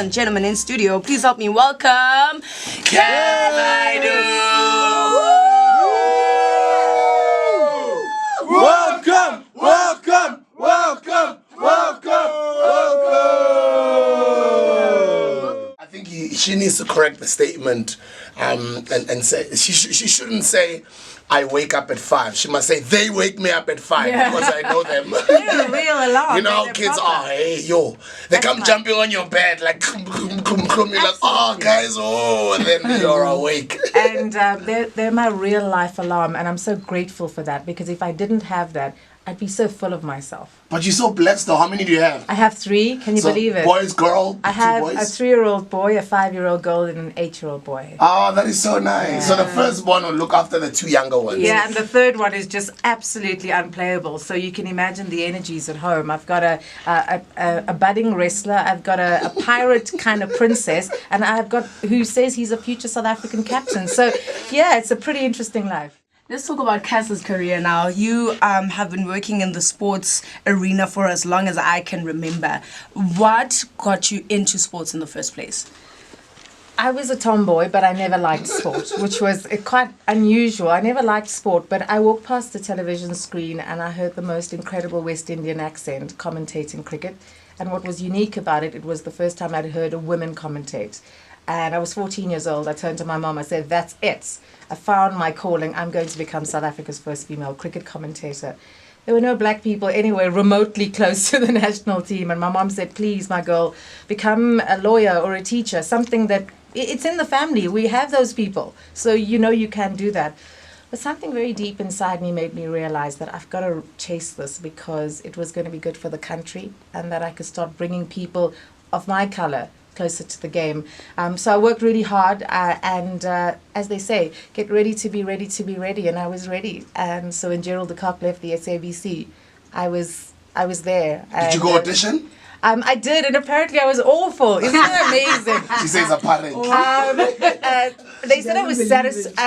and gentlemen in studio, please help me welcome Kass Naidoo. Welcome, welcome, welcome, welcome, welcome. I think she needs to correct the statement and say she shouldn't say I wake up at 5. She must say they wake me up at 5 because I know them. They're a real alarm. You know how kids are. Hey, yo, they come jumping on your bed like, you're like, oh, guys, oh, and then you're awake. And they're my real life alarm, and I'm so grateful for that, because if I didn't have that, I'd be so full of myself. But you're so blessed, though. How many do you have? I have 3. Can you believe it? Boys, girl, I have 2 boys? a 3-year-old boy, a 5-year-old girl, and an 8-year-old boy. Oh, that is so nice. Yeah. So the firstborn will look after the 2 younger ones. Yeah, and the third one is just absolutely unplayable. So you can imagine the energies at home. I've got a budding wrestler. I've got a pirate kind of princess, and I've got who says he's a future South African captain. So yeah, it's a pretty interesting life. Let's talk about Kass's career now. You have been working in the sports arena for as long as I can remember. What got you into sports in the first place? I was a tomboy, but I never liked sport, which was quite unusual. I never liked sport, but I walked past the television screen and I heard the most incredible West Indian accent commentating cricket. And what was unique about it, it was the first time I'd heard a woman commentate. And I was 14 years old. I turned to my mom. I said, that's it. I found my calling. I'm going to become South Africa's first female cricket commentator. There were no black people anywhere remotely close to the national team. And my mom said, please, my girl, become a lawyer or a teacher, something that it's in the family. We have those people. So you know you can do that. But something very deep inside me made me realize that I've got to chase this because it was going to be good for the country and that I could start bringing people of my color closer to the game. So I worked really hard and as they say, get ready to be ready to be ready, and I was ready. And so when Gerald de Kock left the SABC, I was there. Did you go audition? I did, and apparently I was awful. Isn't that amazing? She says apparently. They said I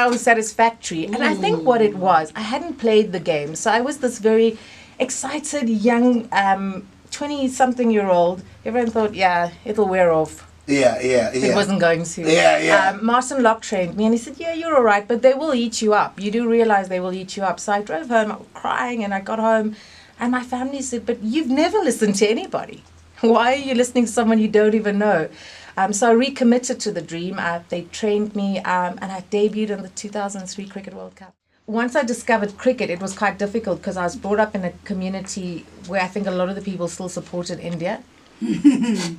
was satisfactory, and I think what it was, I hadn't played the game, so I was this very excited young 20-something-year-old. Everyone thought, yeah, it'll wear off. Yeah. It wasn't going to. Yeah. Martin Locke trained me, and he said, yeah, you're all right, but they will eat you up. You do realize they will eat you up. So I drove home, I was crying, and I got home, and my family said, but you've never listened to anybody. Why are you listening to someone you don't even know? So I recommitted to the dream. They trained me, and I debuted in the 2003 Cricket World Cup. Once I discovered cricket, it was quite difficult because I was brought up in a community where I think a lot of the people still supported India.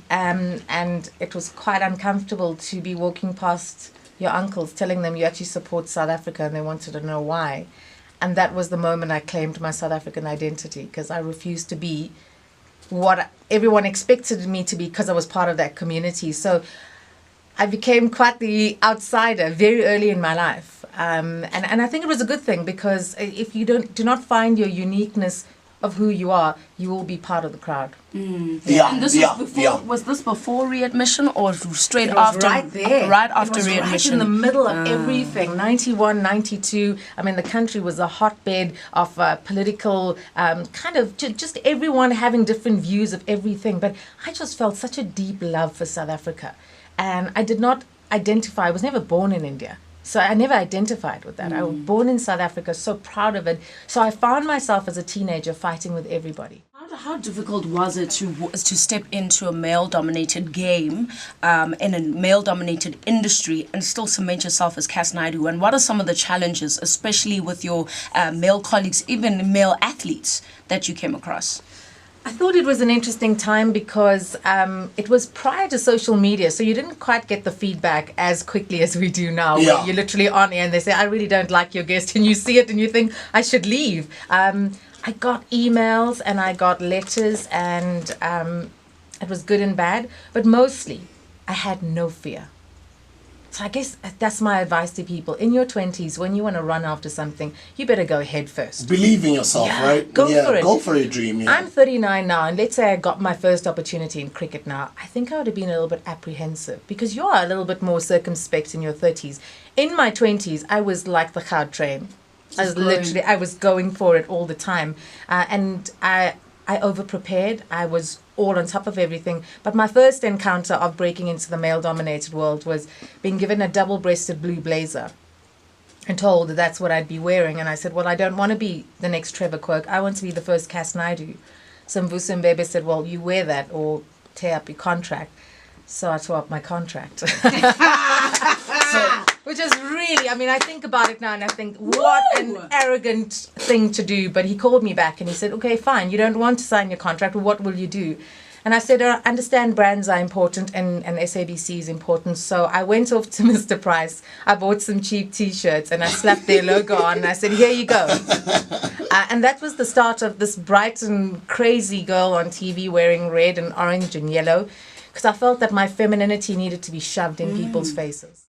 And it was quite uncomfortable to be walking past your uncles telling them you actually support South Africa, and they wanted to know why. And that was the moment I claimed my South African identity, because I refused to be what everyone expected me to be because I was part of that community. So I became quite the outsider very early in my life. And I think it was a good thing, because if you do not find your uniqueness of who you are, you will be part of the crowd. Yeah. And this was before, was this before readmission or straight after? Right there. Right after readmission. Right in the middle of everything. 91, 92. I mean, the country was a hotbed of political, kind of just everyone having different views of everything. But I just felt such a deep love for South Africa. And I did not identify, I was never born in India. So I never identified with that. I was born in South Africa, so proud of it. So I found myself as a teenager fighting with everybody. How difficult was it to step into a male-dominated game, in a male-dominated industry, and still cement yourself as Kass Naidoo? And what are some of the challenges, especially with your male colleagues, even male athletes, that you came across? I thought it was an interesting time because it was prior to social media, so you didn't quite get the feedback as quickly as we do now. Yeah. Where you're literally on air and they say, I really don't like your guest, and you see it and you think, I should leave. I got emails and I got letters, and it was good and bad, but mostly I had no fear. So I guess that's my advice to people. In your 20s, when you want to run after something, you better go head first. Believe in yourself, right? Go for it. Go for your dream. Yeah. I'm 39 now, and let's say I got my first opportunity in cricket now. I think I would have been a little bit apprehensive, because you are a little bit more circumspect in your 30s. In my 20s, I was like the cloud train. I was going for it all the time. And I over-prepared. I was all on top of everything. But my first encounter of breaking into the male-dominated world was being given a double-breasted blue blazer and told that that's what I'd be wearing. And I said, well, I don't want to be the next Trevor Quirk. I want to be the first Kass Naidoo. So Mvusi Mbebe said, well, you wear that or tear up your contract. So I tore up my contract. Which is really, I mean, I think about it now and I think, what an arrogant thing to do. But he called me back and he said, okay, fine, you don't want to sign your contract. Well, what will you do? And I said, I understand brands are important and SABC is important. So I went off to Mr. Price. I bought some cheap T-shirts and I slapped their logo on and I said, here you go. And that was the start of this bright and crazy girl on TV wearing red and orange and yellow, because I felt that my femininity needed to be shoved in people's faces.